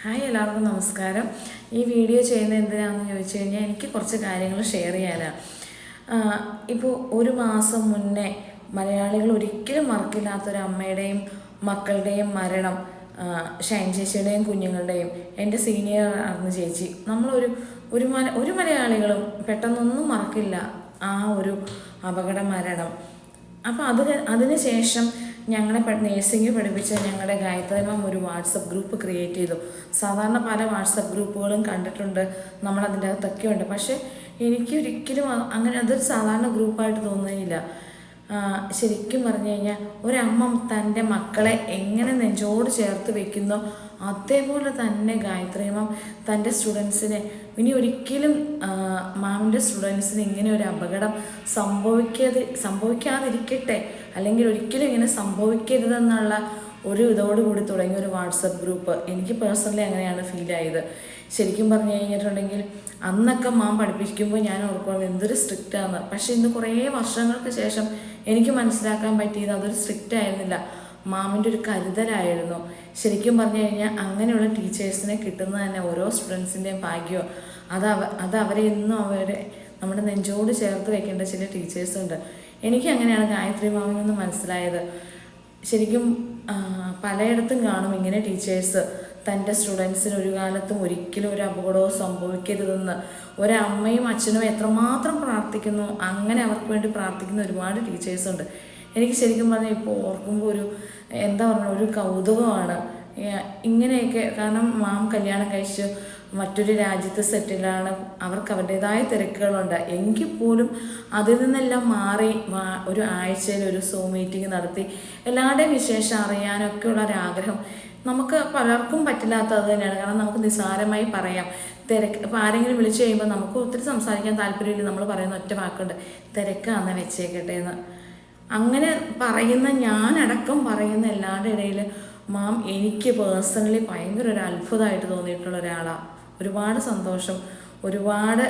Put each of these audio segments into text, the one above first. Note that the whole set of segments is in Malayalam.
ഹായ് എല്ലാവർക്കും നമസ്കാരം. ഈ വീഡിയോ ചെയ്യുന്നത് എന്തിനാണെന്ന് ചോദിച്ചു കഴിഞ്ഞാൽ എനിക്ക് കുറച്ച് കാര്യങ്ങൾ ഷെയർ ചെയ്യാനാണ്. ഇപ്പോൾ ഒരു മാസം മുന്നേ മലയാളികൾ ഒരിക്കലും മറക്കില്ലാത്തൊരു അമ്മയുടെയും മക്കളുടെയും മരണം, ഷൈൻ ചേച്ചിയുടെയും കുഞ്ഞുങ്ങളുടെയും. എൻ്റെ സീനിയർ ആയിരുന്നു ചേച്ചി. ഒരു മലയാളികളും പെട്ടെന്നൊന്നും മറക്കില്ല ആ ഒരു അപകട മരണം. അപ്പോൾ അതിന് ശേഷം ഞങ്ങളെ നേഴ്സിംഗ് പഠിപ്പിച്ച ഞങ്ങളുടെ ഗായത്രി മാം ഒരു വാട്സപ്പ് ഗ്രൂപ്പ് ക്രിയേറ്റ് ചെയ്തു. സാധാരണ പല വാട്സപ്പ് ഗ്രൂപ്പുകളും കണ്ടിട്ടുണ്ട്, നമ്മളതിൻ്റെ അകത്തൊക്കെ ഉണ്ട്. പക്ഷേ എനിക്ക് ഒരിക്കലും അങ്ങനെ അതൊരു സാധാരണ ഗ്രൂപ്പായിട്ട് തോന്നുന്നില്ല. ശരിക്കും പറഞ്ഞു കഴിഞ്ഞാൽ ഒരമ്മ തൻ്റെ മക്കളെ എങ്ങനെ നെഞ്ചോട് ചേർത്ത് വെക്കുന്നോ അതേപോലെ തന്നെ ഗായത്രി മാം തൻ്റെ സ്റ്റുഡൻസിനെ ഇനി ഒരിക്കലും മാമിൻ്റെ സ്റ്റുഡൻസിന് ഇങ്ങനെ ഒരു അപകടം സംഭവിക്കാതിരിക്കട്ടെ, അല്ലെങ്കിൽ ഒരിക്കലും ഇങ്ങനെ സംഭവിക്കരുതെന്നുള്ള ഒരു ഇതോടുകൂടി തുടങ്ങിയ ഒരു വാട്സപ്പ് ഗ്രൂപ്പ്. എനിക്ക് പേഴ്സണലി അങ്ങനെയാണ് ഫീൽ ആയത്. ശരിക്കും പറഞ്ഞു കഴിഞ്ഞിട്ടുണ്ടെങ്കിൽ അന്നൊക്കെ മാം പഠിപ്പിക്കുമ്പോൾ ഞാൻ ഓർക്കുന്നത് എന്തൊരു സ്ട്രിക്റ്റാണ്. പക്ഷേ ഇന്ന് കുറേ വർഷങ്ങൾക്ക് ശേഷം എനിക്ക് മനസ്സിലാക്കാൻ പറ്റിയത് അതൊരു സ്ട്രിക്റ്റ് ആയിരുന്നില്ല, മാമിൻ്റെ ഒരു കരുതലായിരുന്നു. ശരിക്കും പറഞ്ഞു കഴിഞ്ഞാൽ അങ്ങനെയുള്ള ടീച്ചേഴ്സിനെ കിട്ടുന്നത് തന്നെ ഓരോ സ്റ്റുഡൻസിൻ്റെയും ഭാഗ്യമോ. അത് അവരെ ഇന്നും നമ്മുടെ നെഞ്ചോട് ചേർത്ത് വെക്കേണ്ട ചില ടീച്ചേഴ്സുണ്ട്. എനിക്ക് അങ്ങനെയാണ് ഗായത്രി മാമിൽ നിന്ന് മനസ്സിലായത്. ശരിക്കും പലയിടത്തും കാണും ഇങ്ങനെ ടീച്ചേഴ്സ് തൻ്റെ സ്റ്റുഡൻസിന് ഒരു കാലത്തും ഒരിക്കലും ഒരു അപകടവും സംഭവിക്കരുതെന്ന്. ഒരമ്മയും അച്ഛനും എത്രമാത്രം പ്രാർത്ഥിക്കുന്നു, അങ്ങനെ അവർക്ക് വേണ്ടി പ്രാർത്ഥിക്കുന്ന ഒരുപാട് ടീച്ചേഴ്സുണ്ട്. എനിക്ക് ശരിക്കും പറഞ്ഞാൽ ഇപ്പോൾ ഓർക്കുമ്പോൾ ഒരു കൗതുകമാണ് ഇങ്ങനെയൊക്കെ. കാരണം മാം കല്യാണം കഴിച്ച് മറ്റൊരു രാജ്യത്ത് സെറ്റിലാണ്, അവർക്ക് അവരുടേതായ തിരക്കുകളുണ്ട്. എങ്കിൽ പോലും അതിൽ നിന്നെല്ലാം മാറി ഒരു ആഴ്ചയിൽ ഒരു സൂം മീറ്റിംഗ് നടത്തി എല്ലാവരുടെയും വിശേഷം അറിയാനൊക്കെ ഉള്ളൊരാഗ്രഹം നമുക്ക് പലർക്കും പറ്റില്ലാത്തത് തന്നെയാണ്. കാരണം നമുക്ക് നിസ്സാരമായി പറയാം, ഇപ്പോൾ ആരെങ്കിലും വിളിച്ചു കഴിയുമ്പോൾ നമുക്ക് ഒത്തിരി സംസാരിക്കാൻ താല്പര്യമില്ല. നമ്മൾ പറയുന്ന ഒറ്റ വാക്കുണ്ട്, തിരക്കാന്ന് വെച്ചേക്കട്ടെ എന്ന്. അങ്ങനെ പറയുന്ന ഞാനടക്കം പറയുന്ന എല്ലാവരുടെ ഇടയിൽ മാം എനിക്ക് പേഴ്സണലി ഭയങ്കര ഒരു അത്ഭുതമായിട്ട് തോന്നിയിട്ടുള്ള ഒരാളാണ്. ഒരുപാട് സന്തോഷം, ഒരുപാട്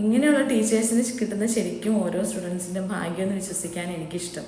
ഇങ്ങനെയുള്ള ടീച്ചേഴ്സിന് കിട്ടുന്ന ശരിക്കും ഓരോ സ്റ്റുഡൻസിൻ്റെ ഭാഗ്യമെന്ന് വിശ്വസിക്കാൻ എനിക്കിഷ്ടം.